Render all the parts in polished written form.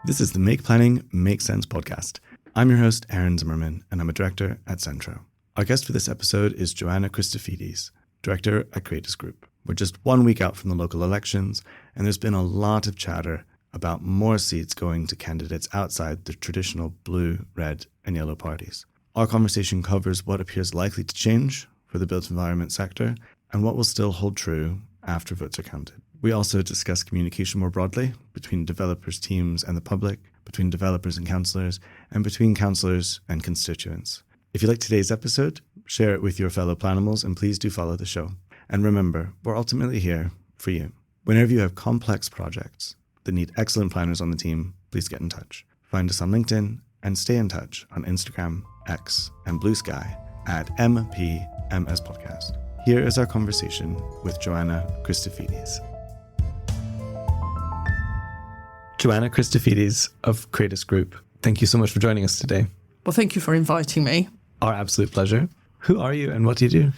This is the Make Planning Make Sense podcast. I'm your host, Aaron Zimmerman, and I'm a director at Centro. Our guest for this episode is Joanna Christophides, director at Cratus Group. We're just 1 week out from the local elections, and there's been a lot of chatter about more seats going to candidates outside the traditional blue, red, and yellow parties. Our conversation covers what appears likely to change for the built environment sector and what will still hold true after votes are counted. We also discuss communication more broadly between developers' teams and the public, between developers and councillors, and between councillors and constituents. If you like today's episode, share it with your fellow Planimals, and please do follow the show. And remember, we're ultimately here for you. Whenever you have complex projects that need excellent planners on the team, please get in touch. Find us on LinkedIn and stay in touch on Instagram, X, and Blue Sky at MPMS Podcast. Here is our conversation with Joanna Christophides. Joanna Christophides of Cratus Group, thank you so much for joining us today. Well, thank you for inviting me. Our absolute pleasure. Who are you and what do you do?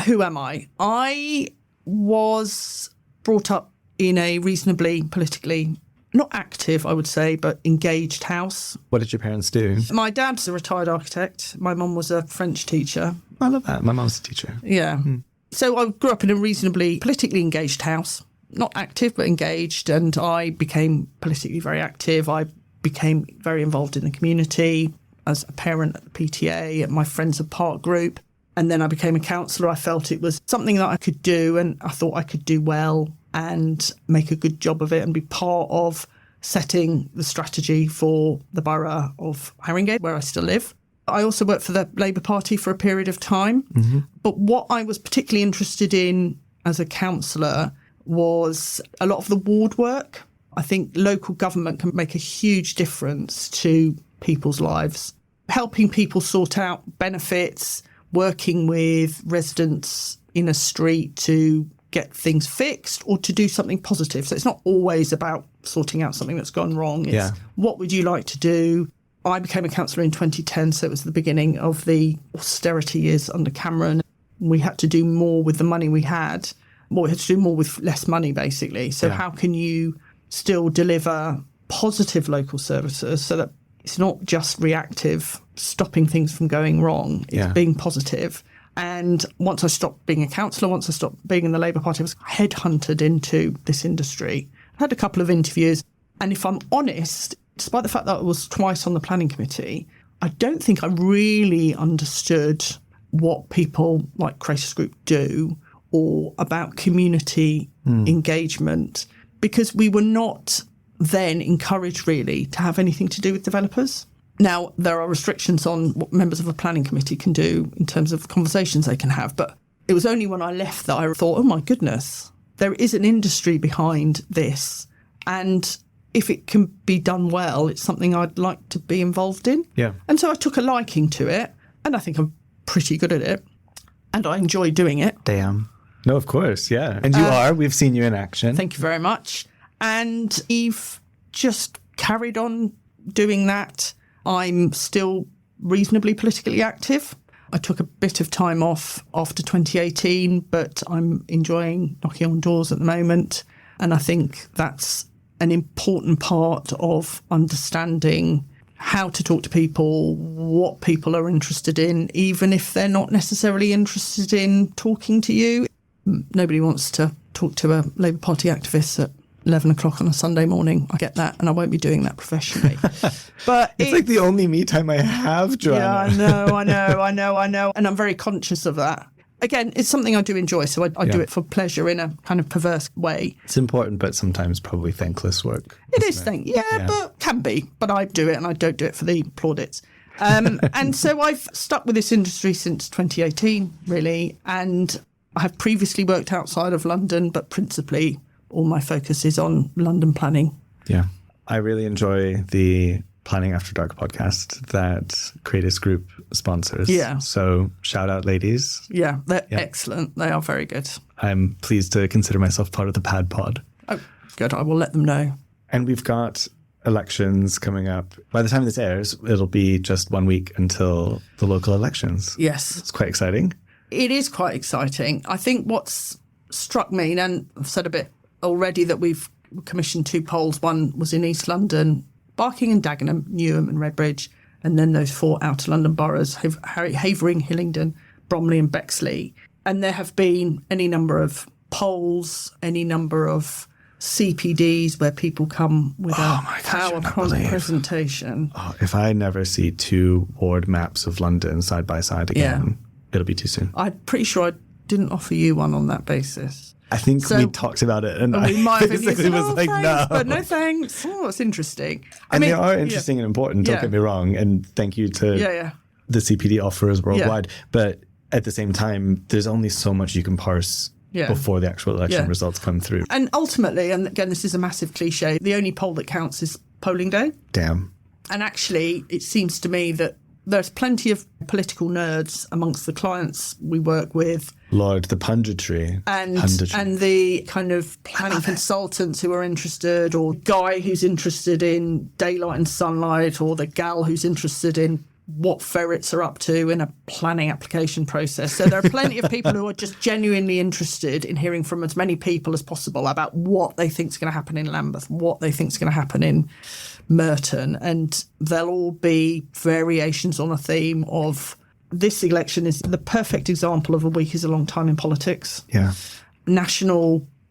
Who am I? I was brought up in a reasonably politically, not active, I would say, but engaged house. What did your parents do? My dad's a retired architect. My mum was a French teacher. I love that. My mum's a teacher. Yeah. So I grew up in a reasonably politically engaged house. Not active, but engaged. And I became politically very active. I became very involved in the community as a parent at the PTA, at my Friends of Park group. And then I became a councillor. I felt it was something that I could do and I thought I could do well and make a good job of it and be part of setting the strategy for the borough of Haringey, where I still live. I also worked for the Labour Party for a period of time. But what I was particularly interested in as a councillor was a lot of the ward work. I think local government can make a huge difference to people's lives, helping people sort out benefits, working with residents in a street to get things fixed or to do something positive. So it's not always about sorting out something that's gone wrong. It's what would you like to do? I became a councillor in 2010, so it was the beginning of the austerity years under Cameron. We had to do more with the money we had. Well, we had to do more with less money, basically. So how can you still deliver positive local services so that it's not just reactive, stopping things from going wrong. It's being positive. And once I stopped being a councillor, once I stopped being in the Labour Party, I was headhunted into this industry. I had a couple of interviews. And if I'm honest, despite the fact that I was twice on the planning committee, I don't think I really understood what people like Cratus Group do or about community engagement, because we were not then encouraged really to have anything to do with developers. Now, there are restrictions on what members of a planning committee can do in terms of conversations they can have, but it was only when I left that I thought, oh my goodness, there is an industry behind this, and if it can be done well, it's something I'd like to be involved in. Yeah. And so I took a liking to it, and I think I'm pretty good at it, and I enjoy doing it. Damn. No, of course, yeah. And you are. We've seen you in action. Thank you very much. And Eve just carried on doing that. I'm still reasonably politically active. I took a bit of time off after 2018, but I'm enjoying knocking on doors at the moment. And I think that's an important part of understanding how to talk to people, what people are interested in, even if they're not necessarily interested in talking to you. Nobody wants to talk to a Labour Party activist at 11 o'clock on a Sunday morning. I get that, and I won't be doing that professionally. But it's like the only me time I have, Joanna. Yeah, I know. And I'm very conscious of that. Again, it's something I do enjoy, so I do it for pleasure in a kind of perverse way. It's important, but sometimes probably thankless work. It is but can be. But I do it, and I don't do it for the plaudits. And so I've stuck with this industry since 2018, really, and I have previously worked outside of London, but principally all my focus is on London planning. Yeah. I really enjoy the Planning After Dark podcast that Cratus Group sponsors. Yeah. So shout out, ladies. Yeah, they're excellent. They are very good. I'm pleased to consider myself part of the Pad Pod. Oh, good. I will let them know. And we've got elections coming up. By the time this airs, it'll be just 1 week until the local elections. Yes. It's quite exciting. It is quite exciting. I think what's struck me, and I've said a bit already, that we've commissioned 2 polls. One was in East London, Barking and Dagenham, Newham and Redbridge, and then those 4 outer London boroughs, Havering, Hillingdon, Bromley and Bexley. And there have been any number of polls, any number of CPDs where people come with a PowerPoint presentation. Oh, if I never see 2 ward maps of London side by side again, it'll be too soon. I'm pretty sure I didn't offer you one on that basis. I think we talked about it, and we might have basically was like, thanks, no. But no thanks. Oh, it's interesting. And they are interesting and important, don't get me wrong, and thank you to the CPD offerers worldwide. But at the same time, there's only so much you can parse before the actual election results come through. And ultimately, and again, this is a massive cliche, the only poll that counts is polling day. Damn. And actually, it seems to me that there's plenty of political nerds amongst the clients we work with. Lord, the punditry. And the kind of planning consultants who are interested, or guy who's interested in daylight and sunlight, or the gal who's interested in what ferrets are up to in a planning application process. So there are plenty of people who are just genuinely interested in hearing from as many people as possible about what they think is going to happen in Lambeth, what they think is going to happen in Merton. And there'll all be variations on a theme of this election is the perfect example of a week is a long time in politics. Yeah.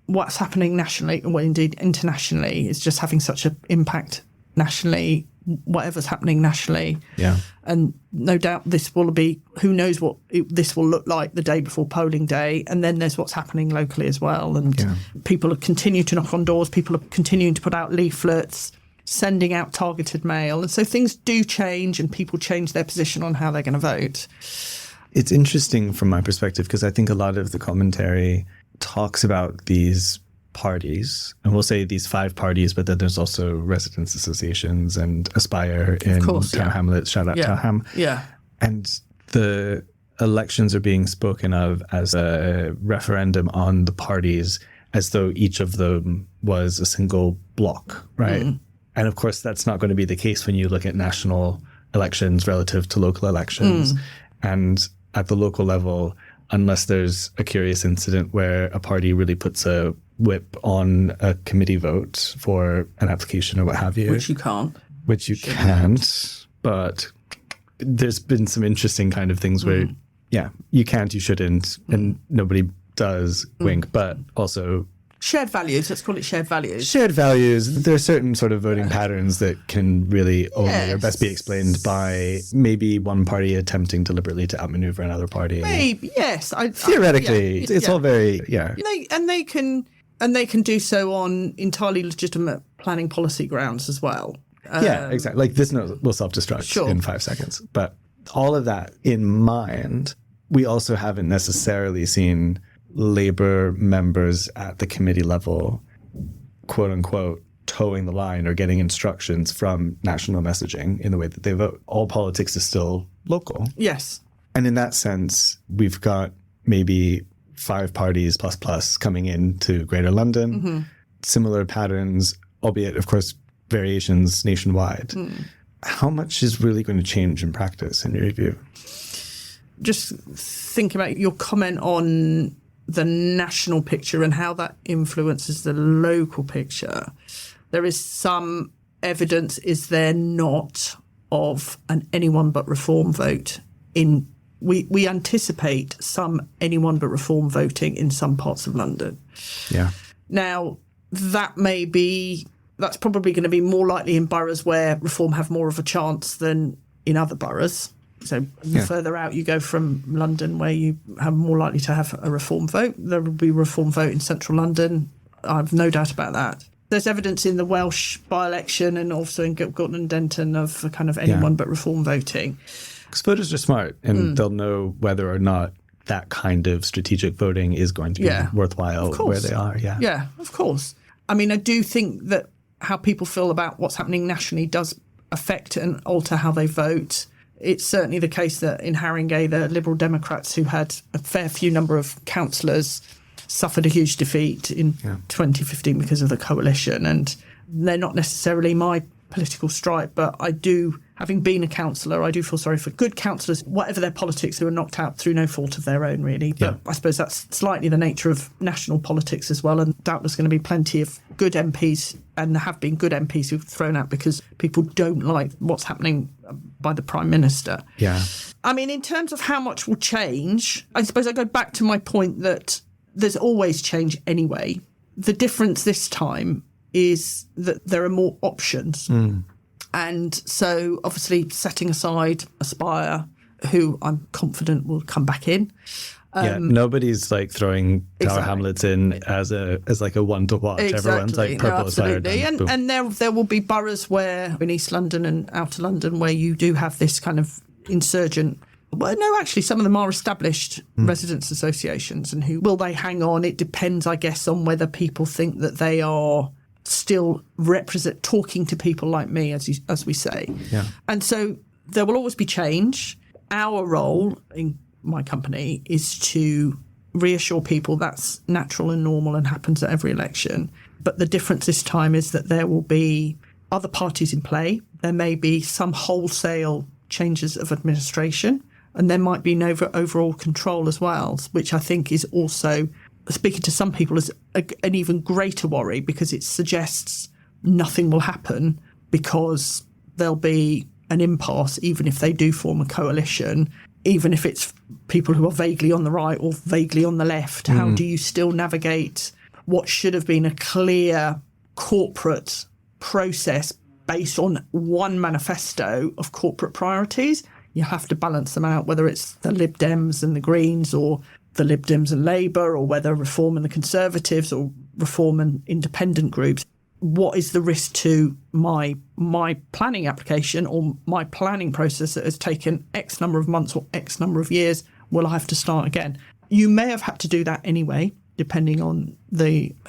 What's happening nationally, well, indeed internationally, is just having such an impact nationally, whatever's happening nationally. Yeah. And no doubt this will be, who knows what this will look like the day before polling day. And then there's what's happening locally as well. And people are continuing to knock on doors. People are continuing to put out leaflets, sending out targeted mail. And so things do change and people change their position on how they're going to vote. It's interesting from my perspective because I think a lot of the commentary talks about these parties, and we'll say these 5 parties, but then there's also residents associations and Aspire in Town Hamlets, shout out Town Ham. Yeah. And the elections are being spoken of as a referendum on the parties as though each of them was a single block, right? Mm. And of course, that's not going to be the case when you look at national elections relative to local elections. Mm. And at the local level, unless there's a curious incident where a party really puts a whip on a committee vote for an application or what have you. Which you can't. Which you can't. But there's been some interesting kind of things where, you can't, you shouldn't, and nobody does wink, but also... Shared values, let's call it shared values. Shared values. There are certain sort of voting patterns that can really only or best be explained by maybe one party attempting deliberately to outmaneuver another party. Maybe, yes. Theoretically, it's all very, And they can do so on entirely legitimate planning policy grounds as well. Exactly. Like this will self-destruct in 5 seconds. But all of that in mind, we also haven't necessarily seen Labour members at the committee level, quote unquote, towing the line or getting instructions from national messaging in the way that they vote. All politics is still local. Yes. And in that sense, we've got maybe 5 parties plus coming into Greater London, mm-hmm. similar patterns, albeit, of course, variations nationwide. Mm. How much is really going to change in practice, in your view? Just think about your comment on the national picture and how that influences the local picture. There is some evidence, is there not, of an anyone but reform vote in... We anticipate some anyone but reform voting in some parts of London. Yeah. Now, that's probably going to be more likely in boroughs where reform have more of a chance than in other boroughs. So the further out you go from London, where you have more likely to have a reform vote, there will be a reform vote in central London. I've no doubt about that. There's evidence in the Welsh by-election and also in Gorton and Denton of a kind of anyone but reform voting. Because voters are smart and they'll know whether or not that kind of strategic voting is going to be worthwhile where they are. Yeah. Yeah, of course. I mean, I do think that how people feel about what's happening nationally does affect and alter how they vote. It's certainly the case that in Haringey, the Liberal Democrats, who had a fair few number of councillors, suffered a huge defeat in 2015 because of the coalition. And they're not necessarily my political stripe, but I do, having been a councillor, I do feel sorry for good councillors, whatever their politics, who are knocked out through no fault of their own, really. But I suppose that's slightly the nature of national politics as well, and doubtless going to be plenty of good MPs, and there have been good MPs who've thrown out because people don't like what's happening by the Prime Minister. Yeah. I mean, in terms of how much will change, I suppose I go back to my point that there's always change anyway. The difference this time is that there are more options. And so obviously setting aside Aspire, who I'm confident will come back in. Nobody's like throwing Tower Hamlets in as like a one to watch. Exactly. Everyone's like purple Aspire. And there will be boroughs where, in East London and Outer London, where you do have this kind of insurgent. Well, no, actually, some of them are established residents' associations, and who will they hang on? It depends, I guess, on whether people think that they are still talking to people like me, as we say. Yeah. And so there will always be change. Our role in my company is to reassure people that's natural and normal and happens at every election. But the difference this time is that there will be other parties in play. There may be some wholesale changes of administration, and there might be no overall control as well, which I think is also, speaking to some people, is an even greater worry, because it suggests nothing will happen because there'll be an impasse, even if they do form a coalition, even if it's people who are vaguely on the right or vaguely on the left. How do you still navigate what should have been a clear corporate process based on one manifesto of corporate priorities? You have to balance them out, whether it's the Lib Dems and the Greens, or the Lib Dems and Labour, or whether Reform and the Conservatives, or Reform and independent groups. What is the risk to my planning application or my planning process that has taken X number of months or X number of years? Will I have to start again? You may have had to do that anyway, depending on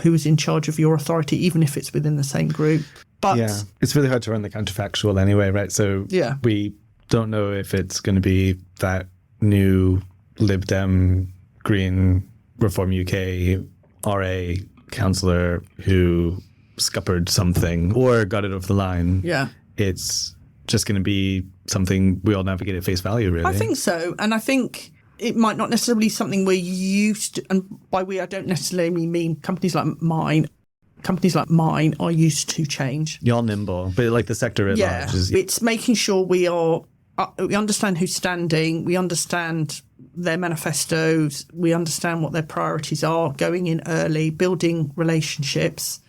who is in charge of your authority, even if it's within the same group. But yeah, it's really hard to run the counterfactual anyway, right? So we don't know if it's going to be that new Lib Dem, Green, Reform UK, RA councillor who scuppered something or got it over the line. Yeah. It's just going to be something we all navigate at face value, really. I think so. And I think it might not necessarily be something we're used to. And by we, I don't necessarily mean companies like mine. Companies like mine are used to change. You're nimble, but like the sector at large is... It's making sure we understand who's standing, we understand their manifestos, we understand what their priorities are, going in early, building relationships,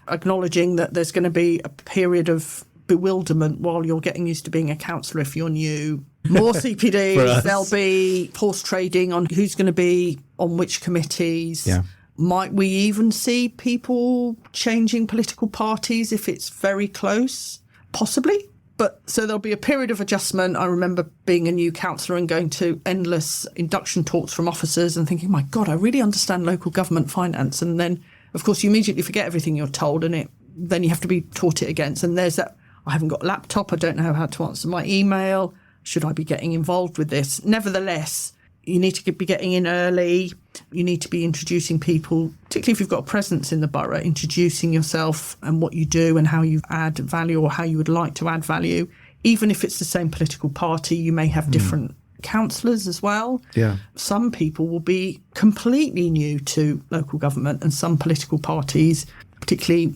acknowledging that there's going to be a period of bewilderment while you're getting used to being a councillor if you're new. More CPDs, there'll be horse trading on who's going to be on which committees. Yeah. Might we even see people changing political parties if it's very close? Possibly. But so there'll be a period of adjustment. I remember being a new councillor and going to endless induction talks from officers and thinking, my God, I really understand local government finance. And then, of course, you immediately forget everything you're told, and then you have to be taught it again. And there's that, I haven't got a laptop, I don't know how to answer my email. Should I be getting involved with this? Nevertheless, you need to be getting in early. You need to be introducing people, particularly if you've got a presence in the borough, introducing yourself and what you do and how you add value or how you would like to add value. Even if it's the same political party, you may have different councillors as well. Yeah. Some people will be completely new to local government, and some political parties, particularly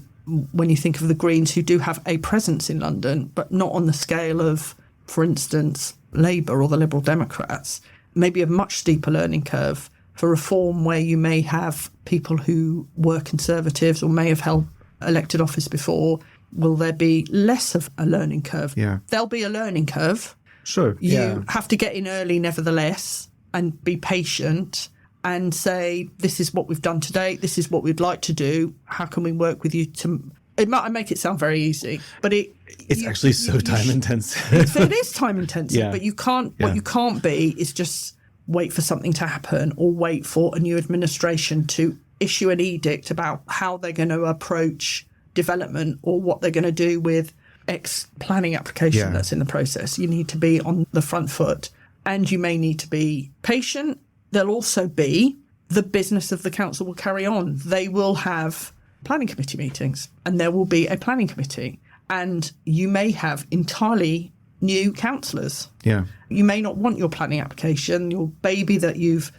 when you think of the Greens, who do have a presence in London, but not on the scale of, for instance, Labour or the Liberal Democrats, maybe a much steeper learning curve. For Reform, where you may have people who were Conservatives or may have held elected office before, will there be less of a learning curve? Yeah. There'll be a learning curve. Sure. You have to get in early nevertheless and be patient and say, this is what we've done today, this is what we'd like to do, how can we work with you to... It might make it sound very easy, but it's actually so time intensive. It is time intensive, but you can't. What you can't be is just wait for something to happen or wait for a new administration to issue an edict about how they're going to approach development or what they're going to do with X planning application that's in the process. You need to be on the front foot, and you may need to be patient. There'll also be the business of the council will carry on. They will have planning committee meetings, and there will be a planning committee. And you may have entirely new councillors. Yeah. You may not want your planning application, your baby that you've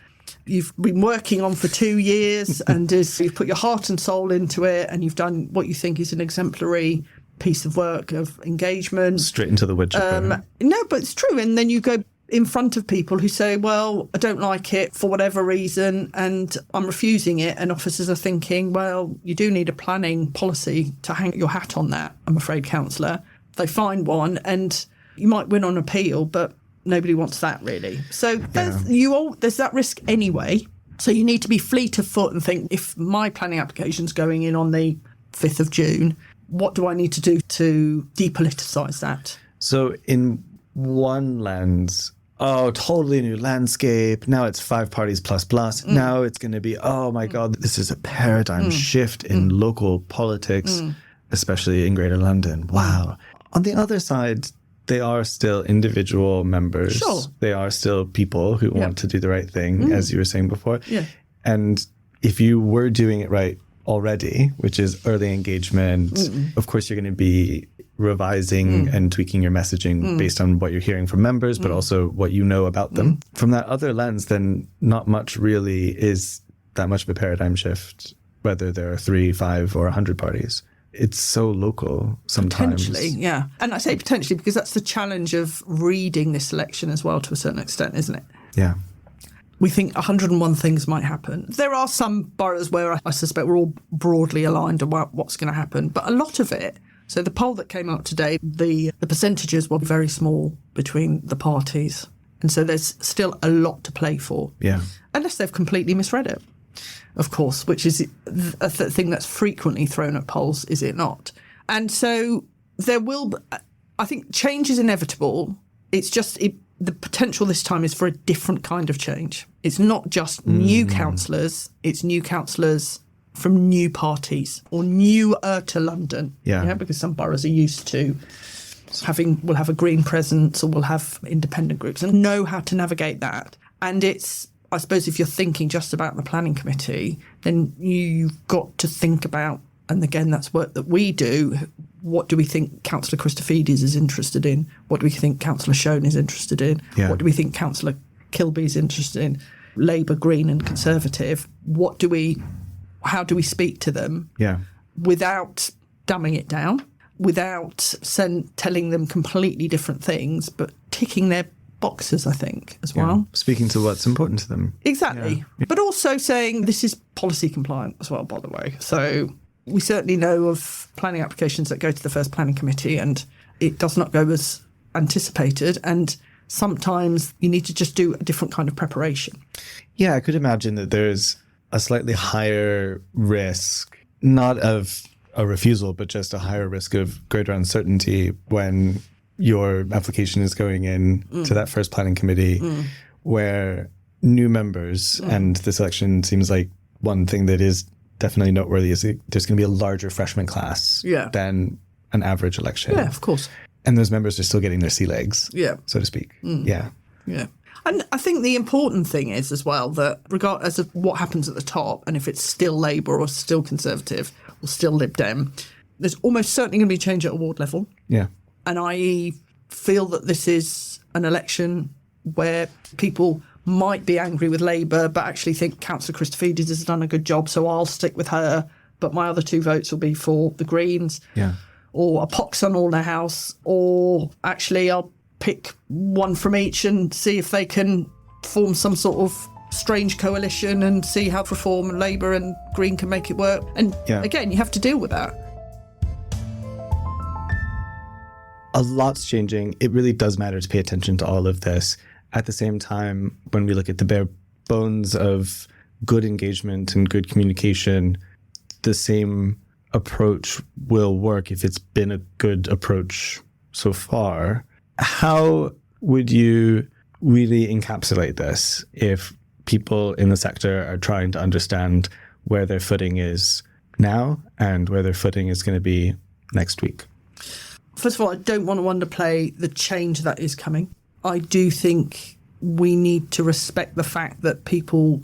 been working on for 2 years and you've put your heart and soul into it, and you've done what you think is an exemplary piece of work of engagement. Straight into the wood chipper. No, but it's true. And then you go in front of people who say, well, I don't like it for whatever reason and I'm refusing it. And officers are thinking, well, you do need a planning policy to hang your hat on that, I'm afraid, councillor. They find one and you might win on appeal, but nobody wants that really. So there's that risk anyway. So you need to be fleet of foot and think, if my planning application's going in on the 5th of June, what do I need to do to depoliticise that? So in one lens, totally new landscape. Now it's 5 parties plus. Now it's going to be, oh my God, this is a paradigm shift in local politics, especially in Greater London. Wow. On the other side, they are still individual members. Sure. They are still people who want to do the right thing, as you were saying before. Yeah. And if you were doing it right already, which is early engagement, of course you're going to be revising and tweaking your messaging based on what you're hearing from members, but also what you know about them. From that other lens, then not much really is that much of a paradigm shift, whether there are 3, 5 or 100 parties. It's so local sometimes. Potentially, yeah. And I say potentially because that's the challenge of reading this election as well to a certain extent, isn't it? Yeah. We think 101 things might happen. There are some boroughs where I suspect we're all broadly aligned about what's going to happen, but a lot of it, so the poll that came out today, the percentages were very small between the parties. And so there's still a lot to play for. Yeah. Unless they've completely misread it, of course, which is a thing that's frequently thrown at polls, is it not? And so there will, I think change is inevitable. It's just the potential this time is for a different kind of change. It's not just new councillors, it's new councillors from new parties or newer to London. Yeah. Because some boroughs are used to will have a Green presence or will have independent groups and know how to navigate that. And it's, I suppose, if you're thinking just about the planning committee, then you've got to think about, and again, that's work that we do, what do we think Councillor Christophides is interested in? What do we think Councillor Schoen is interested in? Yeah. What do we think Councillor Kilby is interested in? Labour, Green and Conservative. How do we speak to them without dumbing it down, without telling them completely different things, but ticking their boxes, I think, as well. Speaking to what's important to them. Exactly. Yeah. But also saying this is policy compliant as well, by the way. So we certainly know of planning applications that go to the first planning committee and it does not go as anticipated. And sometimes you need to just do a different kind of preparation. Yeah, I could imagine that there's a slightly higher risk, not of a refusal, but just a higher risk of greater uncertainty when your application is going in to that first planning committee where new members, and this election seems like one thing that is definitely noteworthy is there's going to be a larger freshman class than an average election. Yeah, of course. And those members are still getting their sea legs, so to speak. Yeah. And I think the important thing is as well that regardless of what happens at the top and if it's still Labour or still Conservative or still Lib Dem, there's almost certainly going to be change at a ward level. Yeah. And I feel that this is an election where people might be angry with Labour but actually think Councillor Christophides has done a good job, so I'll stick with her, but my other 2 votes will be for the Greens. Yeah. Or a pox on all their house, or actually I'll pick one from each and see if they can form some sort of strange coalition and see how Reform and Labour and Green can make it work. And again, you have to deal with that. A lot's changing. It really does matter to pay attention to all of this. At the same time, when we look at the bare bones of good engagement and good communication, the same approach will work if it's been a good approach so far. How would you really encapsulate this if people in the sector are trying to understand where their footing is now and where their footing is going to be next week? First of all, I don't want to underplay the change that is coming. I do think we need to respect the fact that people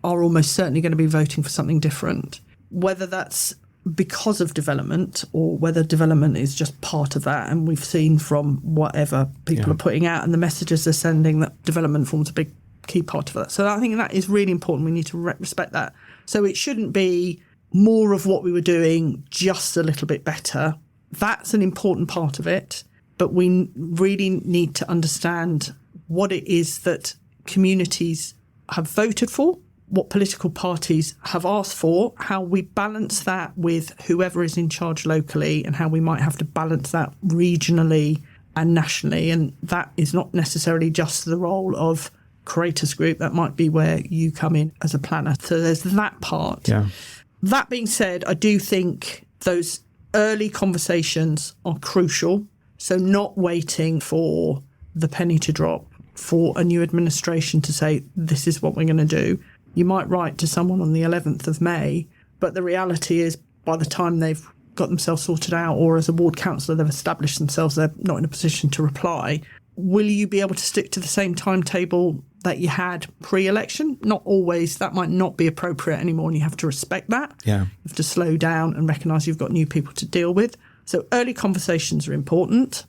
are almost certainly going to be voting for something different. Whether that's because of development, or whether development is just part of that. And we've seen from whatever people are putting out and the messages they're sending that development forms a big key part of that. So I think that is really important. We need to respect that. So it shouldn't be more of what we were doing, just a little bit better. That's an important part of it. But we really need to understand what it is that communities have voted for, what political parties have asked for, how we balance that with whoever is in charge locally, and how we might have to balance that regionally and nationally. And that is not necessarily just the role of Cratus Group. That might be where you come in as a planner. So there's that part. Yeah. That being said, I do think those early conversations are crucial. So not waiting for the penny to drop, for a new administration to say, this is what we're going to do. You might write to someone on the 11th of May, but the reality is by the time they've got themselves sorted out, or as a ward councillor they've established themselves, they're not in a position to reply. Will you be able to stick to the same timetable that you had pre-election? Not always. That might not be appropriate anymore, and you have to respect that. Yeah. You have to slow down and recognise you've got new people to deal with. So early conversations are important.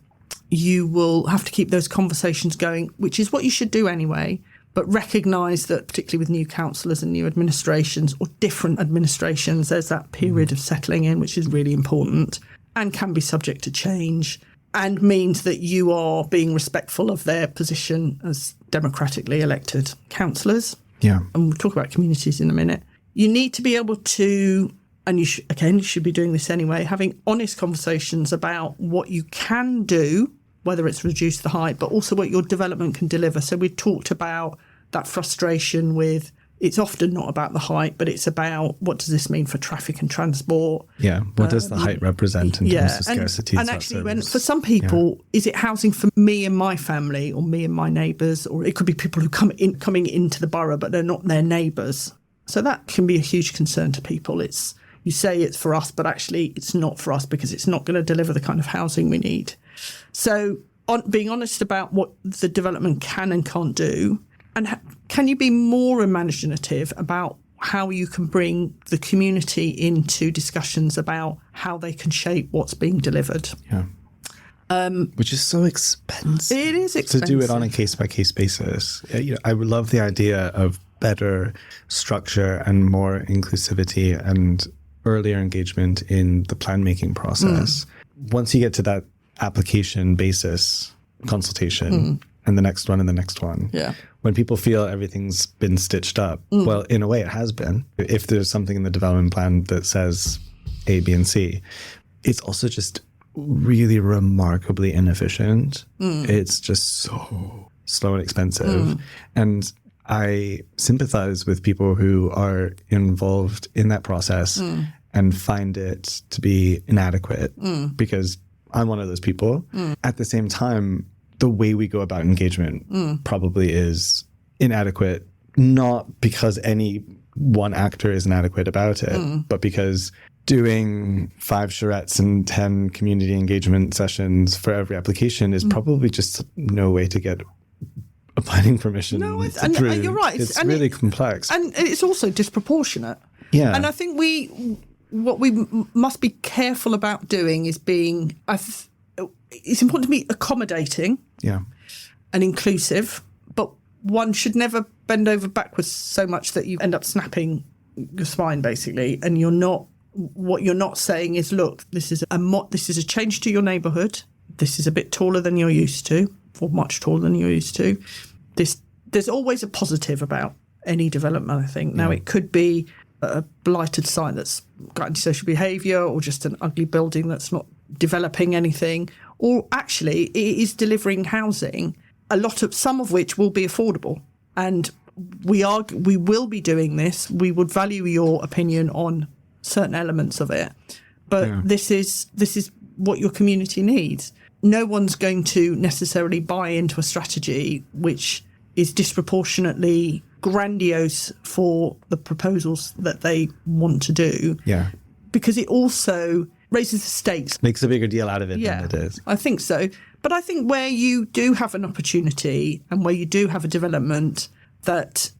You will have to keep those conversations going, which is what you should do anyway, but recognise that particularly with new councillors and new administrations or different administrations, there's that period of settling in, which is really important and can be subject to change, and means that you are being respectful of their position as democratically elected councillors. Yeah. And we'll talk about communities in a minute. You need to be able to, and you should be doing this anyway, having honest conversations about what you can do, whether it's reduce the height, but also what your development can deliver. So we talked about that frustration with, it's often not about the height, but it's about what does this mean for traffic and transport? Yeah. What does the height represent in terms of scarcity? And actually, for some people, is it housing for me and my family, or me and my neighbours? Or it could be people who coming into the borough, but they're not their neighbours. So that can be a huge concern to people. You say it's for us, but actually it's not for us because it's not going to deliver the kind of housing we need. So being honest about what the development can and can't do. And can you be more imaginative about how you can bring the community into discussions about how they can shape what's being delivered? Yeah. Which is so expensive. It is expensive. To do it on a case-by-case basis. I would love the idea of better structure and more inclusivity and earlier engagement in the plan-making process. Once you get to that application basis consultation and the next one and the next one, when people feel everything's been stitched up, well, in a way it has been. If there's something in the development plan that says A, B, and C, it's also just really remarkably inefficient. It's just so slow and expensive. And I sympathize with people who are involved in that process and find it to be inadequate because I'm one of those people. At the same time, the way we go about engagement probably is inadequate, not because any one actor is inadequate about it, but because doing 5 charrettes and 10 community engagement sessions for every application is probably just no way to get a planning permission. No, and you're right. It's really complex. And it's also disproportionate. Yeah. And I think what we must be careful about doing is being, it's important to be accommodating and inclusive, but one should never bend over backwards so much that you end up snapping your spine, basically. And what you're not saying is, look, this is a change to your neighbourhood. This is a bit taller than you're used to, or much taller than you're used to. There's always a positive about any development, I think. Now, it could be a blighted site that's got antisocial behaviour, or just an ugly building that's not developing anything, or actually it is delivering housing, some of which will be affordable. And we will be doing this. We would value your opinion on certain elements of it, but this is what your community needs. No one's going to necessarily buy into a strategy which is disproportionately grandiose for the proposals that they want to do. Yeah. Because it also raises the stakes. Makes a bigger deal out of it than it is. I think so. But I think where you do have an opportunity and where you do have a development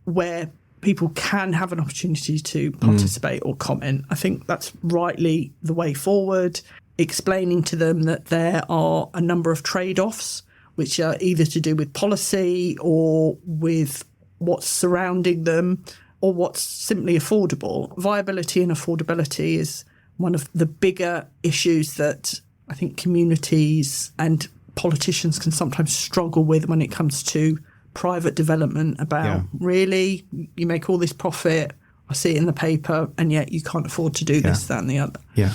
where people can have an opportunity to participate or comment. I think that's rightly the way forward, explaining to them that there are a number of trade-offs which are either to do with policy or with what's surrounding them or what's simply affordable. Viability and affordability is one of the bigger issues that I think communities and politicians can sometimes struggle with when it comes to private development about, really, you make all this profit, I see it in the paper, and yet you can't afford to do this, that and the other. Yeah.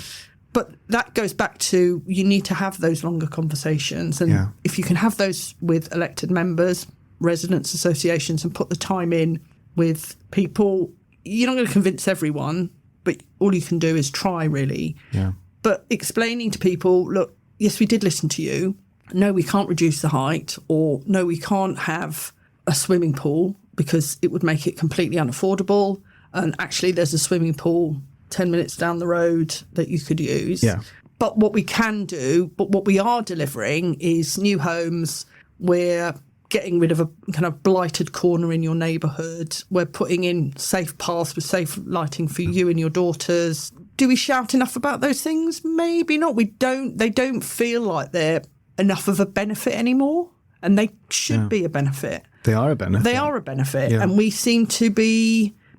But that goes back to you need to have those longer conversations. And if you can have those with elected members, residents associations, and put the time in with people, you're not going to convince everyone, but all you can do is try, really. Yeah. But explaining to people, look, yes, we did listen to you. No, we can't reduce the height, or no, we can't have a swimming pool because it would make it completely unaffordable. And actually, there's a swimming pool 10 minutes down the road that you could use. Yeah. But what we can do, but what we are delivering is new homes. We're getting rid of a kind of blighted corner in your neighbourhood. We're putting in safe paths with safe lighting for you and your daughters. Do we shout enough about those things? Maybe not. They don't feel like they're enough of a benefit anymore, and they should be a benefit. They are a benefit. They are a benefit, and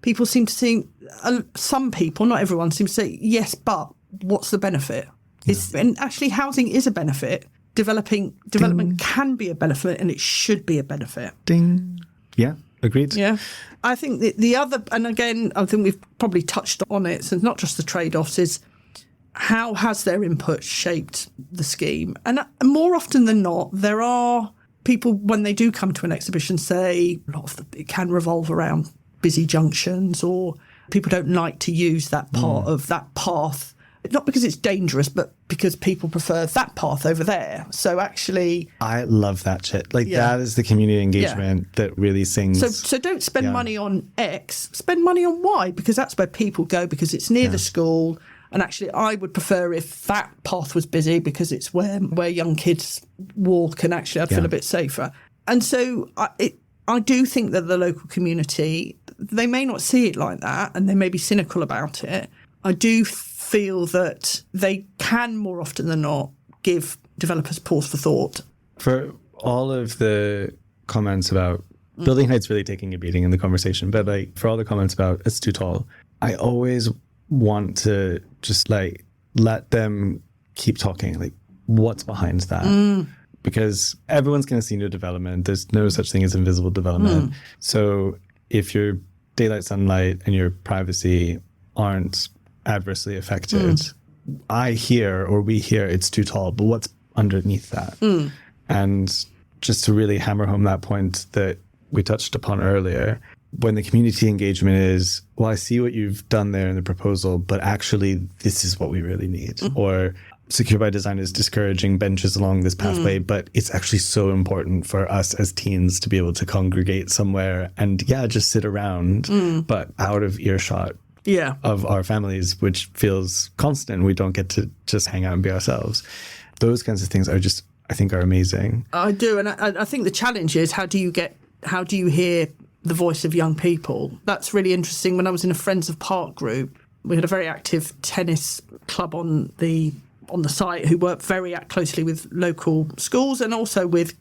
people seem to see, some people, not everyone, seems to say, yes, but what's the benefit? And actually housing is a benefit. Development can be a benefit, and it should be a benefit. Ding. Yeah, agreed. Yeah. I think the other, and again, I think we've probably touched on it, so it's not just the trade-offs, is how has their input shaped the scheme? And more often than not, there are people, when they do come to an exhibition, say a lot of it can revolve around busy junctions, or people don't like to use that part of that path, not because it's dangerous, but because people prefer that path over there. So actually, I love that shit. That is the community engagement that really sings. So don't spend money on X, spend money on Y, because that's where people go, because it's near the school. And actually, I would prefer if that path was busy, because it's where young kids walk, and actually I'd feel a bit safer. And so I do think that the local community, they may not see it like that, and they may be cynical about it. I do feel that they can, more often than not, give developers pause for thought. For all of the comments about building heights really taking a beating in the conversation, but for all the comments about it's too tall, I always want to just let them keep talking. What's behind that? Because everyone's going to see new development. There's no such thing as invisible development. So if your daylight sunlight and your privacy aren't adversely affected, we hear it's too tall, but what's underneath that? And just to really hammer home that point that we touched upon earlier, when the community engagement is, well, I see what you've done there in the proposal, but actually this is what we really need. Or Secure by Design is discouraging benches along this pathway, but it's actually so important for us as teens to be able to congregate somewhere and just sit around, but out of earshot of our families, which feels constant. We don't get to just hang out and be ourselves. Those kinds of things I think are amazing. I do. And I think the challenge is, how do you hear the voice of young people? That's really interesting. When I was in a Friends of Park group, we had a very active tennis club on the site who worked very closely with local schools and also with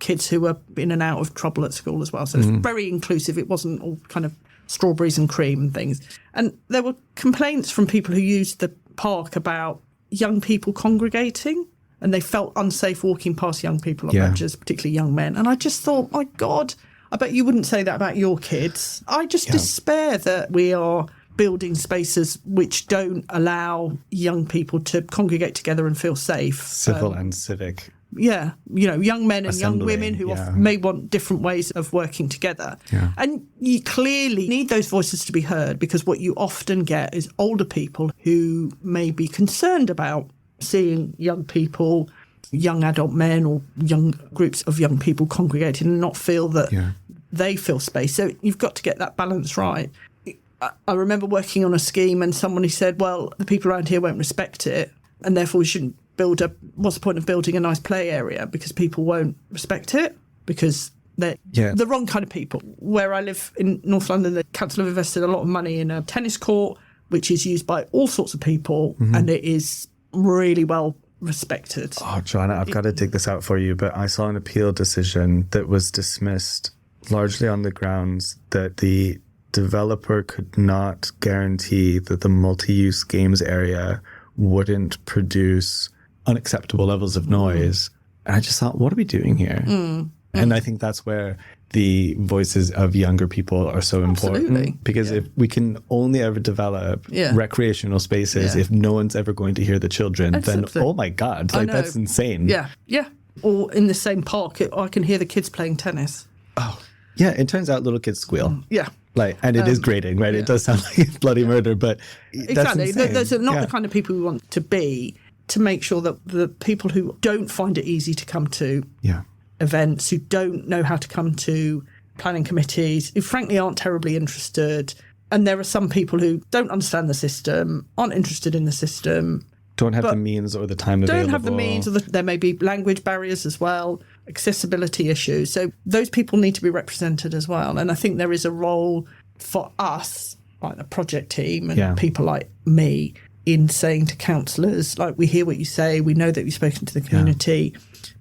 kids who were in and out of trouble at school as well. So it's very inclusive. It wasn't all kind of strawberries and cream and things. And there were complaints from people who used the park about young people congregating, and they felt unsafe walking past young people on benches, particularly young men. And I just thought, my God, I bet you wouldn't say that about your kids. I just despair that we are building spaces which don't allow young people to congregate together and feel safe. Civil and civic. Yeah, young men and Assembly, young women who may want different ways of working together. Yeah. And you clearly need those voices to be heard, because what you often get is older people who may be concerned about seeing young people, young adult men or young groups of young people congregating and not feel that they feel space. So you've got to get that balance right. I remember working on a scheme and somebody said, well, the people around here won't respect it, and therefore we shouldn't what's the point of building a nice play area, because people won't respect it, because They're the wrong kind of people. Where I live in North London, the council have invested a lot of money in a tennis court, which is used by all sorts of people, and it is really well respected. Oh, Joanna, I've got to dig this out for you, but I saw an appeal decision that was dismissed largely on the grounds that the developer could not guarantee that the multi-use games area wouldn't produce unacceptable levels of noise. And I just thought, what are we doing here? And I think that's where the voices of younger people are so important. Absolutely. Because if we can only ever develop recreational spaces if no one's ever going to hear the children, then, oh my God, like that's insane. Yeah. Or in the same park, I can hear the kids playing tennis. Oh, yeah. It turns out little kids squeal. Yeah. Like, and it is grating, right? It does sound like bloody murder, but exactly. That's Those are not the kind of people we want to be, to make sure that the people who don't find it easy to come to events, who don't know how to come to planning committees, who frankly aren't terribly interested. And there are some people who don't understand the system, aren't interested in the system. Don't have the means or the time available. Don't have the means, or there may be language barriers as well, accessibility issues. So those people need to be represented as well. And I think there is a role for us, like the project team and people like me, in saying to councillors, like, we hear what you say, we know that you've spoken to the community,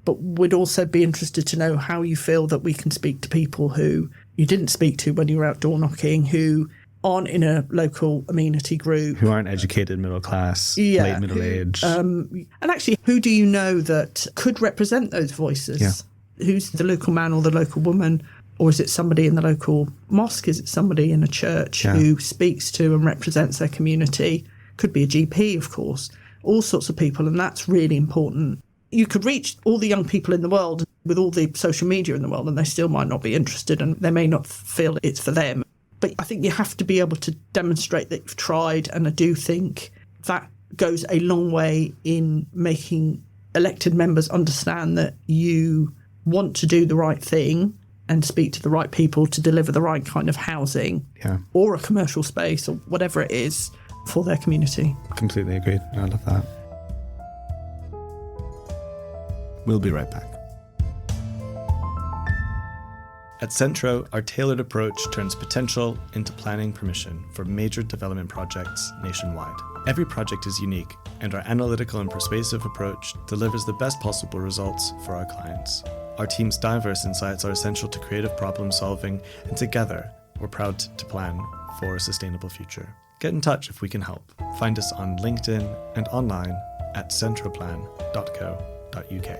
but we'd also be interested to know how you feel that we can speak to people who you didn't speak to when you were out door knocking, who aren't in a local amenity group. Who aren't educated, middle class, late middle age. And actually, who do you know that could represent those voices? Yeah. Who's the local man or the local woman? Or is it somebody in the local mosque? Is it somebody in a church who speaks to and represents their community? Could be a GP, of course. All sorts of people, and that's really important. You could reach all the young people in the world with all the social media in the world, and they still might not be interested, and they may not feel it's for them. But I think you have to be able to demonstrate that you've tried, and I do think that goes a long way in making elected members understand that you want to do the right thing and speak to the right people to deliver the right kind of housing or a commercial space or whatever it is for their community. Completely agreed. I love that. We'll be right back. At Centro, our tailored approach turns potential into planning permission for major development projects nationwide. Every project is unique, and our analytical and persuasive approach delivers the best possible results for our clients. Our team's diverse insights are essential to creative problem solving, and together, we're proud to plan for a sustainable future. Get in touch if we can help. Find us on LinkedIn and online at centroplan.co.uk.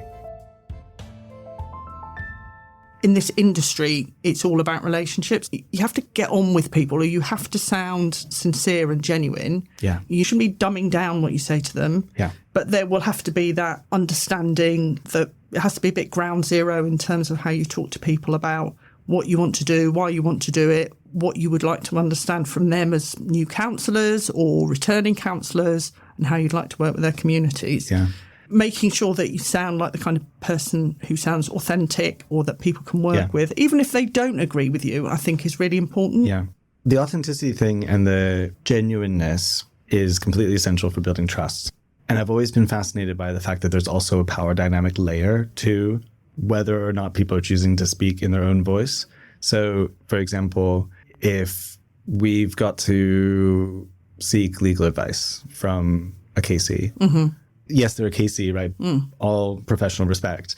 In this industry, it's all about relationships. You have to get on with people, or you have to sound sincere and genuine. Yeah. You shouldn't be dumbing down what you say to them. Yeah. But there will have to be that understanding that it has to be a bit ground zero in terms of how you talk to people about what you want to do, why you want to do it, what you would like to understand from them as new councillors or returning councillors, and how you'd like to work with their communities. Yeah. Making sure that you sound like the kind of person who sounds authentic or that people can work with, even if they don't agree with you, I think is really important. Yeah. The authenticity thing and the genuineness is completely essential for building trust. And I've always been fascinated by the fact that there's also a power dynamic layer to whether or not people are choosing to speak in their own voice. So, for example, if we've got to seek legal advice from a KC, yes, they're a KC, right? All professional respect.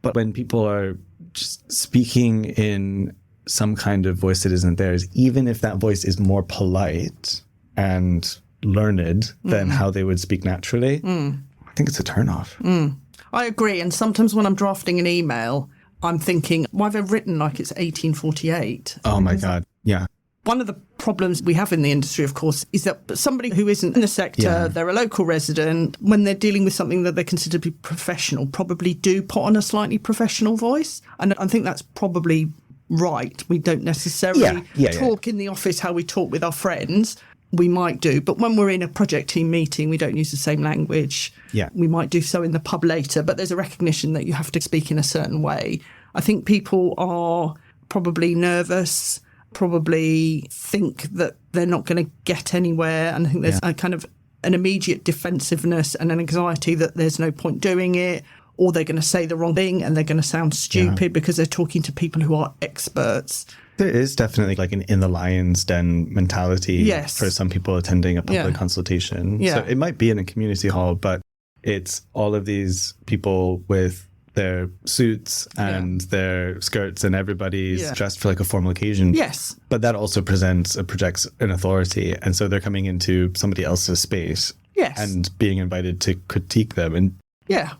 But when people are just speaking in some kind of voice that isn't theirs, even if that voice is more polite and learned than how they would speak naturally, I think it's a turnoff. I agree. And sometimes when I'm drafting an email, I'm thinking, why have I written like it's 1848? Oh my God. Yeah. One of the problems we have in the industry, of course, is that somebody who isn't in the sector, they're a local resident, when they're dealing with something that they consider to be professional, probably do put on a slightly professional voice. And I think that's probably right. We don't necessarily talk in the office how we talk with our friends. We might do, but when we're in a project team meeting, we don't use the same language. Yeah. We might do so in the pub later, but there's a recognition that you have to speak in a certain way. I think people are probably nervous, probably think that they're not going to get anywhere. And I think there's a kind of an immediate defensiveness and an anxiety that there's no point doing it, or they're going to say the wrong thing and they're going to sound stupid because they're talking to people who are experts. There is definitely like an in the lion's den mentality for some people attending a public consultation. So it might be in a community hall, but it's all of these people with their suits and their skirts, and everybody's dressed for like a formal occasion. Yes. But that also projects an authority. And so they're coming into somebody else's space and being invited to critique them. And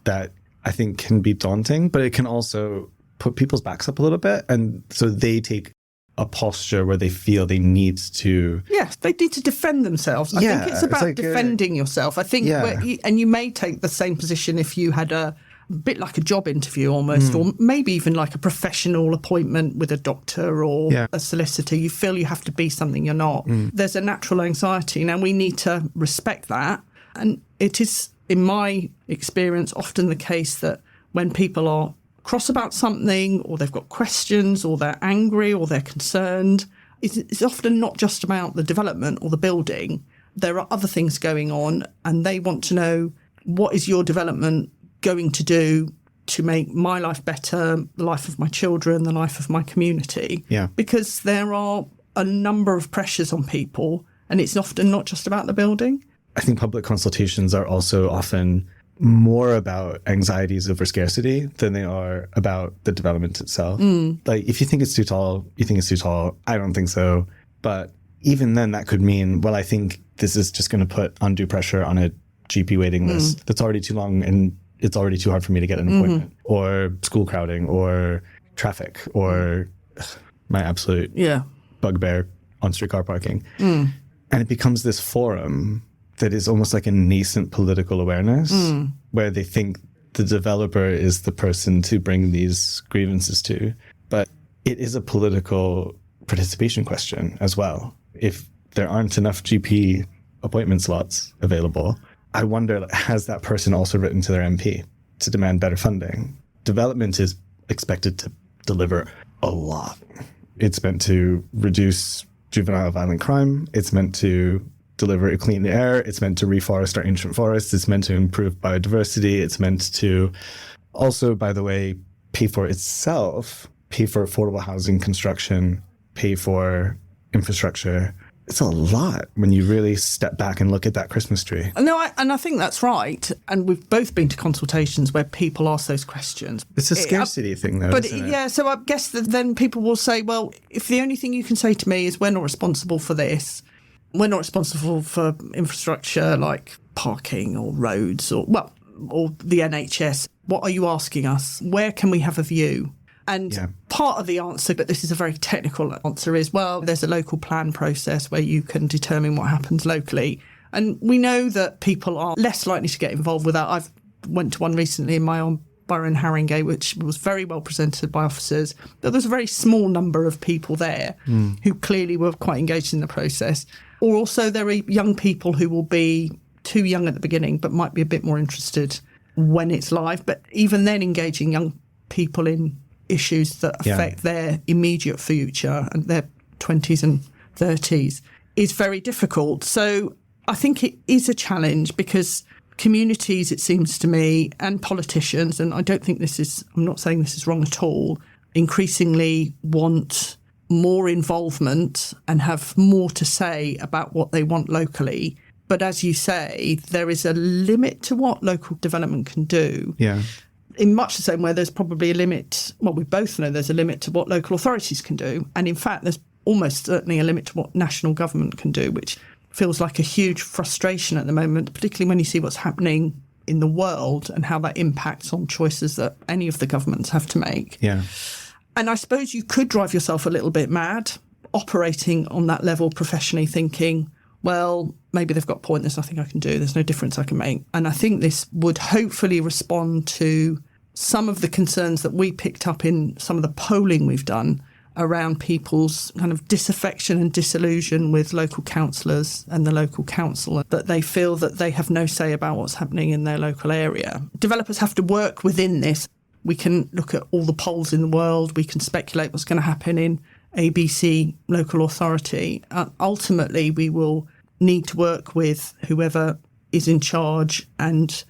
that I think can be daunting, but it can also put people's backs up a little bit. And so they take a posture where they feel they need to... Yes, they need to defend themselves. I think it's about defending yourself. I think, and you may take the same position if you had a bit like a job interview almost, or maybe even like a professional appointment with a doctor or a solicitor. You feel you have to be something you're not. There's a natural anxiety. Now, we need to respect that. And it is, in my experience, often the case that when people are cross about something, or they've got questions, or they're angry, or they're concerned, it's often not just about the development or the building. There are other things going on, and they want to know, what is your development going to do to make my life better, the life of my children, the life of my community? Because there are a number of pressures on people, and it's often not just about the building. I think public consultations are also often more about anxieties over scarcity than they are about the development itself. Like, if you think it's too tall, you think it's too tall. I don't think so. But even then, that could mean, well, I think this is just going to put undue pressure on a GP waiting list that's already too long, and it's already too hard for me to get an appointment. Or school crowding, or traffic, or my absolute bugbear, on-street car parking. And it becomes this forum that is almost like a nascent political awareness, where they think the developer is the person to bring these grievances to. But it is a political participation question as well. If there aren't enough GP appointment slots available, I wonder, has that person also written to their MP to demand better funding? Development is expected to deliver a lot. It's meant to reduce juvenile violent crime. It's meant to deliver clean air. It's meant to reforest our ancient forests. It's meant to improve biodiversity. It's meant to also, by the way, pay for itself, pay for affordable housing construction, pay for infrastructure. It's a lot when you really step back and look at that Christmas tree. No, I think that's right. And we've both been to consultations where people ask those questions. It's a scarcity thing, though, isn't it? So I guess that then people will say, well, if the only thing you can say to me is we're not responsible for this, we're not responsible for infrastructure like parking or roads or the NHS. What are you asking us? Where can we have a view? And part of the answer, but this is a very technical answer, is, well, there's a local plan process where you can determine what happens locally. And we know that people are less likely to get involved with that. I've went to one recently in my own borough in Haringey, which was very well presented by officers. But there's a very small number of people there who clearly were quite engaged in the process. Or also there are young people who will be too young at the beginning, but might be a bit more interested when it's live. But even then, engaging young people in issues that affect their immediate future and their 20s and 30s is very difficult. So I think it is a challenge because communities, it seems to me, and politicians, and I don't think I'm not saying this is wrong at all, increasingly want more involvement and have more to say about what they want locally. But as you say, there is a limit to what local development can do. Yeah. In much the same way, there's probably a limit. Well, we both know there's a limit to what local authorities can do. And in fact, there's almost certainly a limit to what national government can do, which feels like a huge frustration at the moment, particularly when you see what's happening in the world and how that impacts on choices that any of the governments have to make. Yeah. And I suppose you could drive yourself a little bit mad operating on that level professionally, thinking, well, maybe they've got a point, there's nothing I can do, there's no difference I can make. And I think this would hopefully respond to some of the concerns that we picked up in some of the polling we've done around people's kind of disaffection and disillusion with local councillors and the local council, that they feel that they have no say about what's happening in their local area. Developers have to work within this. We can look at all the polls in the world. We can speculate what's going to happen in ABC local authority. Ultimately, we will need to work with whoever is in charge and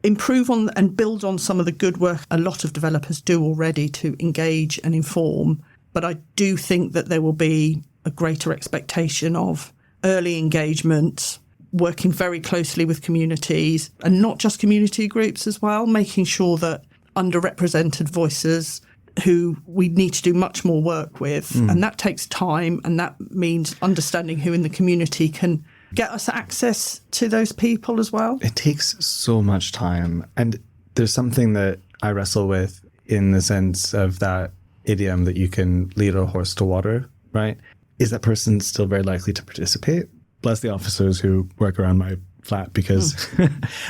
improve on and build on some of the good work a lot of developers do already to engage and inform. But I do think that there will be a greater expectation of early engagement, working very closely with communities, and not just community groups as well, making sure that underrepresented voices who we need to do much more work with. And that takes time, and that means understanding who in the community can get us access to those people as well. It takes so much time. And there's something that I wrestle with in the sense of that idiom that you can lead a horse to water, right? Is that person still very likely to participate? Bless the officers who work around my flat, because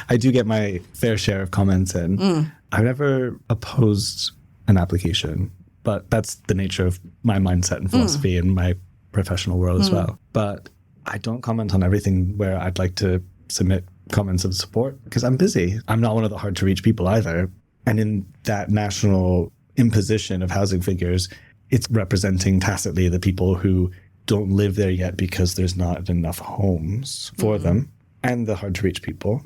I do get my fair share of comments in. I've never opposed an application, but that's the nature of my mindset and philosophy in my professional world as well. But I don't comment on everything where I'd like to submit comments of support because I'm busy. I'm not one of the hard to reach people either. And in that national imposition of housing figures, it's representing tacitly the people who don't live there yet because there's not enough homes for them, and the hard to reach people.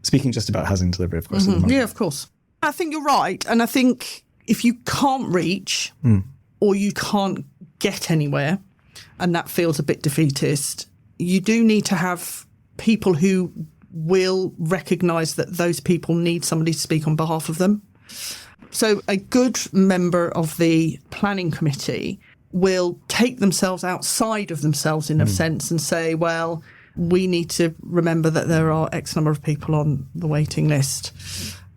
Speaking just about housing delivery, of course. At the moment. Yeah, of course. I think you're right. And I think if you can't reach or you can't get anywhere, and that feels a bit defeatist, you do need to have people who will recognise that those people need somebody to speak on behalf of them. So a good member of the planning committee will take themselves outside of themselves in a sense and say, well, we need to remember that there are X number of people on the waiting list,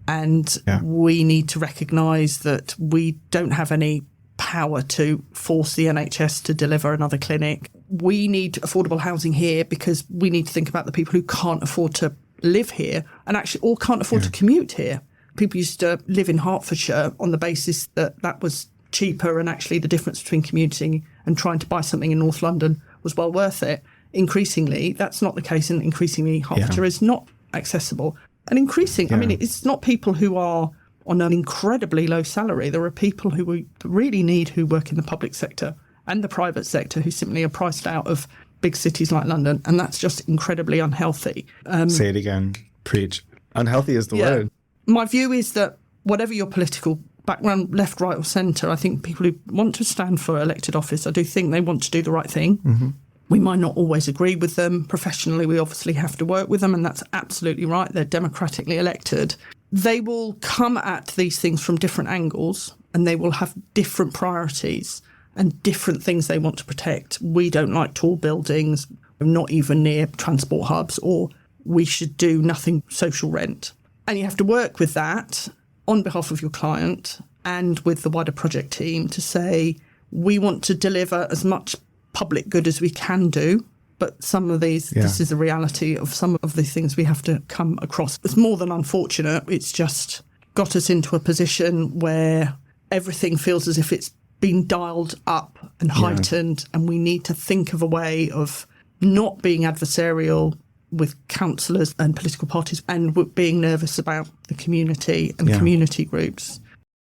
and we need to recognise that we don't have any power to force the NHS to deliver another clinic. We need affordable housing here because we need to think about the people who can't afford to live here and actually or can't afford to commute here. People used to live in Hertfordshire on the basis that that was cheaper, and actually the difference between commuting and trying to buy something in North London was well worth it. Increasingly, that's not the case, and increasingly Hertfordshire is not accessible. And I mean, it's not people who are on an incredibly low salary. There are people who we really need who work in the public sector and the private sector who simply are priced out of big cities like London, and that's just incredibly unhealthy. Say it again. Preach. Unhealthy is the word. My view is that whatever your political background, left, right or centre, I think people who want to stand for elected office, I do think they want to do the right thing. We might not always agree with them. Professionally, we obviously have to work with them, and that's absolutely right. They're democratically elected. They will come at these things from different angles, and they will have different priorities and different things they want to protect. We don't like tall buildings, not even near transport hubs, or we should do nothing social rent. And you have to work with that on behalf of your client and with the wider project team to say, we want to deliver as much public good as we can do, but some of these, this is the reality of some of the things we have to come across. It's more than unfortunate. It's just got us into a position where everything feels as if it's been dialed up and heightened, and we need to think of a way of not being adversarial with councillors and political parties and being nervous about the community and community groups.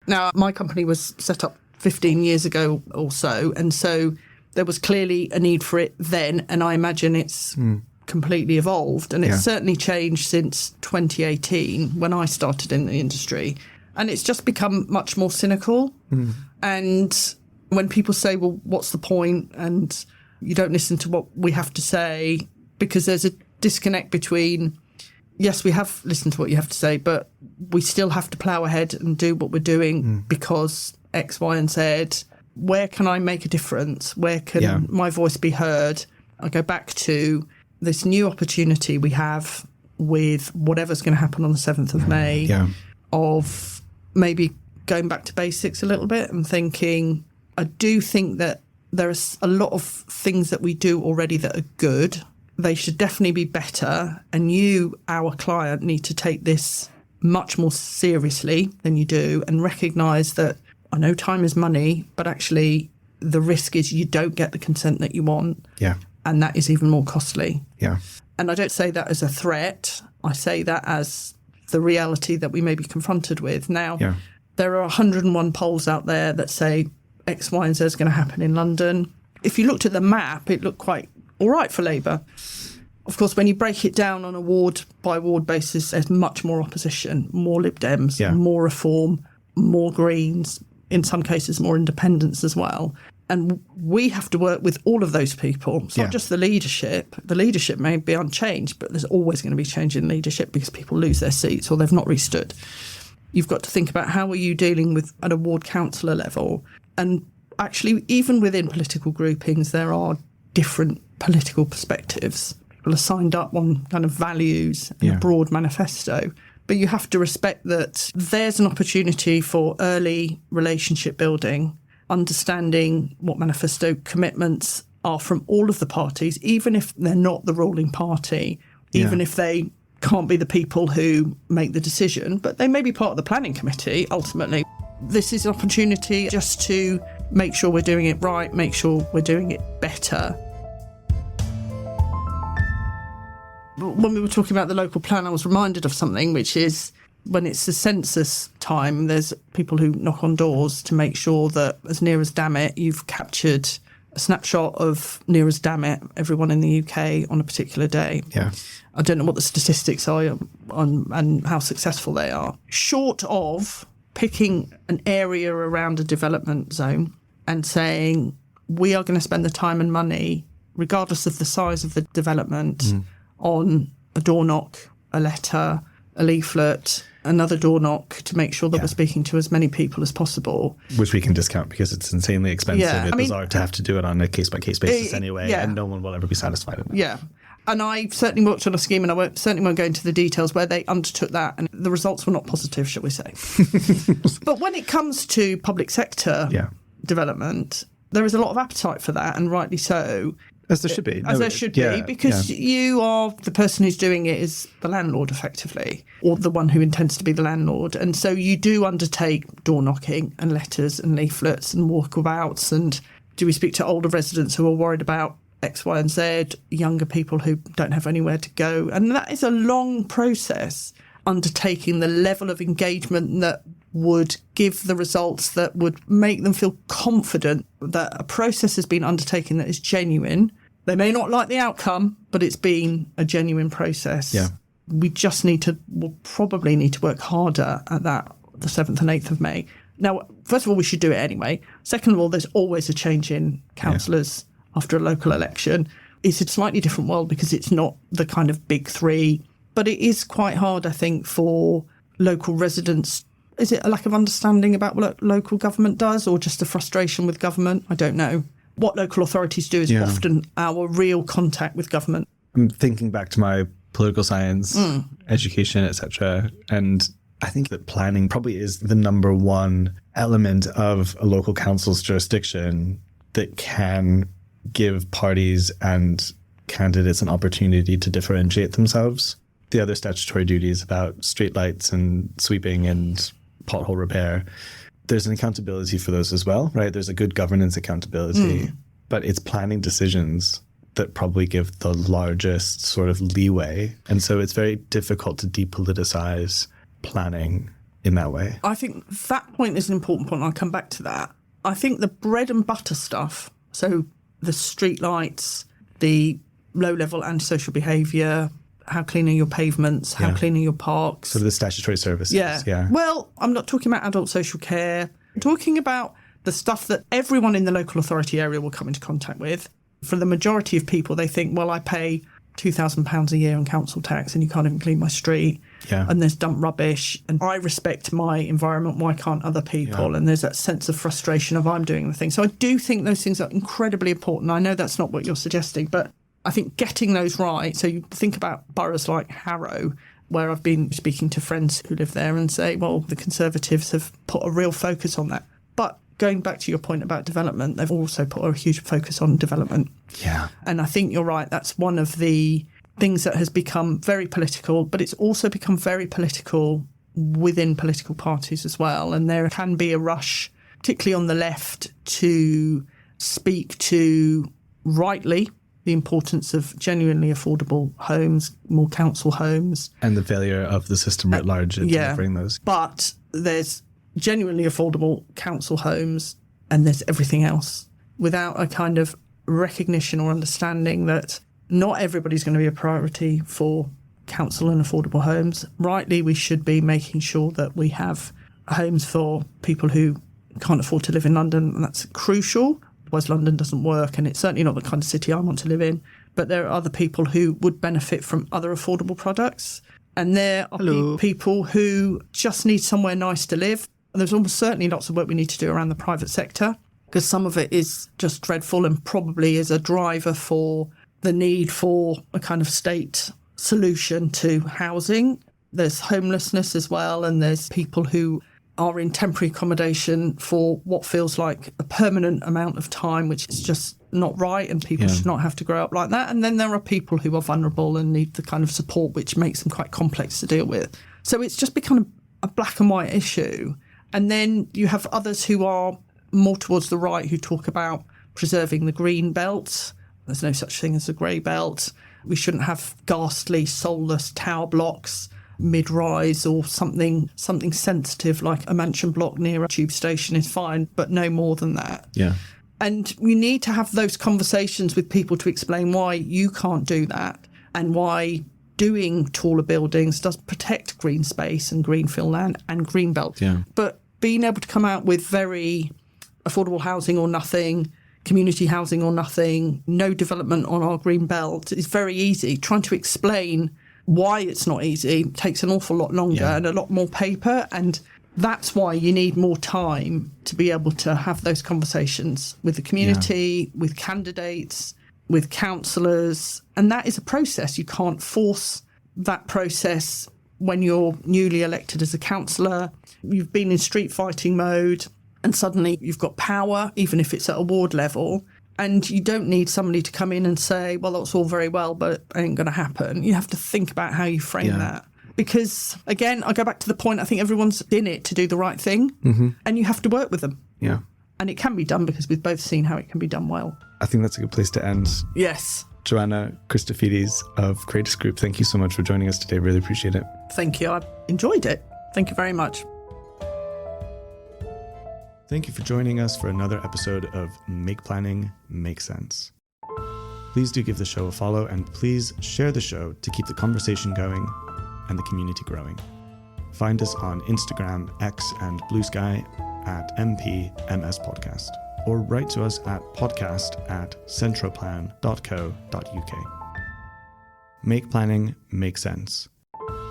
Now, my company was set up 15 years ago or so, and so there was clearly a need for it then, and I imagine it's completely evolved, and it's certainly changed since 2018 when I started in the industry, and it's just become much more cynical. And when people say, well, what's the point, and you don't listen to what we have to say, because there's a disconnect between, yes, we have listened to what you have to say, but we still have to plough ahead and do what we're doing because X, Y and Z. Where can I make a difference? Where can my voice be heard? I go back to this new opportunity we have with whatever's going to happen on the 7th of May of maybe going back to basics a little bit and thinking, I do think that there are a lot of things that we do already that are good. They should definitely be better. And you, our client, need to take this much more seriously than you do and recognise that I know time is money, but actually the risk is you don't get the consent that you want. And that is even more costly. And I don't say that as a threat. I say that as the reality that we may be confronted with. Now, there are 101 polls out there that say X, Y and Z is going to happen in London. If you looked at the map, it looked quite all right for Labour. Of course, when you break it down on a ward by ward basis, there's much more opposition, more Lib Dems, more Reform, more Greens, in some cases more independents as well. And we have to work with all of those people. It's not just the leadership. The leadership may be unchanged, but there's always going to be change in leadership because people lose their seats or they've not restood. You've got to think about how are you dealing with at a ward councillor level. And actually, even within political groupings, there are different political perspectives. People are signed up on kind of values and a broad manifesto. But you have to respect that there's an opportunity for early relationship building, understanding what manifesto commitments are from all of the parties, even if they're not the ruling party, even if they can't be the people who make the decision, but they may be part of the planning committee ultimately. This is an opportunity just to make sure we're doing it right, make sure we're doing it better. When we were talking about the local plan, I was reminded of something, which is when it's the census time, there's people who knock on doors to make sure that as near as damn it, you've captured a snapshot of near as damn it everyone in the UK on a particular day. Yeah. I don't know what the statistics are on and how successful they are. Short of picking an area around a development zone and saying, we are going to spend the time and money, regardless of the size of the development, on a door knock, a letter, a leaflet, another door knock to make sure that we're speaking to as many people as possible. Which we can discount because it's insanely expensive. It's bizarre to have to do it on a case-by-case basis anyway, and no one will ever be satisfied in that. Yeah. And I certainly worked on a scheme, and I certainly won't go into the details, where they undertook that, and the results were not positive, shall we say. But when it comes to public sector development, there is a lot of appetite for that, and rightly so. As there should be. Because you are the person who's doing it is the landlord, effectively, or the one who intends to be the landlord. And so you do undertake door knocking and letters and leaflets and walkabouts. And do we speak to older residents who are worried about X, Y and Z, younger people who don't have anywhere to go? And that is a long process, undertaking the level of engagement that would give the results that would make them feel confident that a process has been undertaken that is genuine. They may not like the outcome, but it's been a genuine process. Yeah. We just we'll probably need to work harder at that, the 7th and 8th of May. Now, first of all, we should do it anyway. Second of all, there's always a change in councillors after a local election. It's a slightly different world because it's not the kind of big three, but it is quite hard, I think, for local residents. Is it a lack of understanding about what local government does, or just a frustration with government? I don't know. What local authorities do is often our real contact with government. I'm thinking back to my political science, education, etc. And I think that planning probably is the number one element of a local council's jurisdiction that can give parties and candidates an opportunity to differentiate themselves. The other statutory duties about streetlights and sweeping and pothole repair, there's an accountability for those as well, right? There's a good governance accountability, but it's planning decisions that probably give the largest sort of leeway. And so it's very difficult to depoliticize planning in that way. I think that point is an important point. I'll come back to that. I think the bread and butter stuff, so the streetlights, the low-level antisocial behaviour, how clean are your pavements, how clean are your parks. So the statutory services. Yeah. Well, I'm not talking about adult social care. I'm talking about the stuff that everyone in the local authority area will come into contact with. For the majority of people, they think, well, I pay £2,000 a year on council tax and you can't even clean my street. Yeah. And there's dump rubbish and I respect my environment. Why can't other people? Yeah. And there's that sense of frustration of I'm doing the thing. So I do think those things are incredibly important. I know that's not what you're suggesting, but I think getting those right. So you think about boroughs like Harrow, where I've been speaking to friends who live there and say, well, the Conservatives have put a real focus on that. But going back to your point about development, they've also put a huge focus on development. Yeah. And I think you're right. That's one of the things that has become very political, but it's also become very political within political parties as well. And there can be a rush, particularly on the left, to speak to, rightly, the importance of genuinely affordable homes, more council homes. And the failure of the system at large in delivering those. But there's genuinely affordable council homes and there's everything else, without a kind of recognition or understanding that not everybody's going to be a priority for council and affordable homes. Rightly, we should be making sure that we have homes for people who can't afford to live in London, and that's crucial. Otherwise, London doesn't work, and it's certainly not the kind of city I want to live in. But there are other people who would benefit from other affordable products. And there are people who just need somewhere nice to live. And there's almost certainly lots of work we need to do around the private sector, because some of it is just dreadful and probably is a driver for the need for a kind of state solution to housing. There's homelessness as well, and there's people who are in temporary accommodation for what feels like a permanent amount of time, which is just not right, and people should not have to grow up like that. And then there are people who are vulnerable and need the kind of support which makes them quite complex to deal with. So it's just become a black and white issue. And then you have others who are more towards the right who talk about preserving the green belt. There's no such thing as a grey belt. We shouldn't have ghastly, soulless tower blocks mid-rise, or something sensitive like a mansion block near a tube station is fine, but no more than that. Yeah. And we need to have those conversations with people to explain why you can't do that, and why doing taller buildings does protect green space and greenfield land and green belt. Yeah. But being able to come out with very affordable housing or nothing, community housing or nothing, no development on our green belt is very easy. Trying to explain why it's not easy takes an awful lot longer and a lot more paper, and that's why you need more time to be able to have those conversations with the community, with candidates, with councillors, and that is a process. You can't force that process when you're newly elected as a councillor. You've been in street fighting mode and suddenly you've got power, even if it's at a ward level. And you don't need somebody to come in and say, well, that's all very well, but it ain't going to happen. You have to think about how you frame that. Because, again, I go back to the point, I think everyone's in it to do the right thing, and you have to work with them. Yeah. And it can be done because we've both seen how it can be done well. I think that's a good place to end. Yes. Joanna Christophides of Cratus Group, thank you so much for joining us today. Really appreciate it. Thank you. I enjoyed it. Thank you very much. Thank you for joining us for another episode of Make Planning Make Sense. Please do give the show a follow, and please share the show to keep the conversation going and the community growing. Find us on Instagram, X, and Blue Sky at MPMS Podcast, or write to us at podcast@centroplan.co.uk. Make Planning Make Sense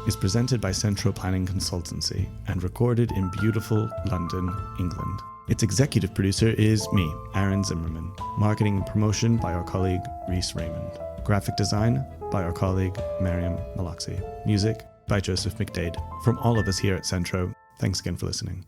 is presented by Centro Planning Consultancy and recorded in beautiful London, England. Its executive producer is me, Aaron Zimmerman. Marketing and promotion by our colleague Reese Raymond. Graphic design by our colleague Mariam Malaxi. Music by Joseph McDade. From all of us here at Centro, thanks again for listening.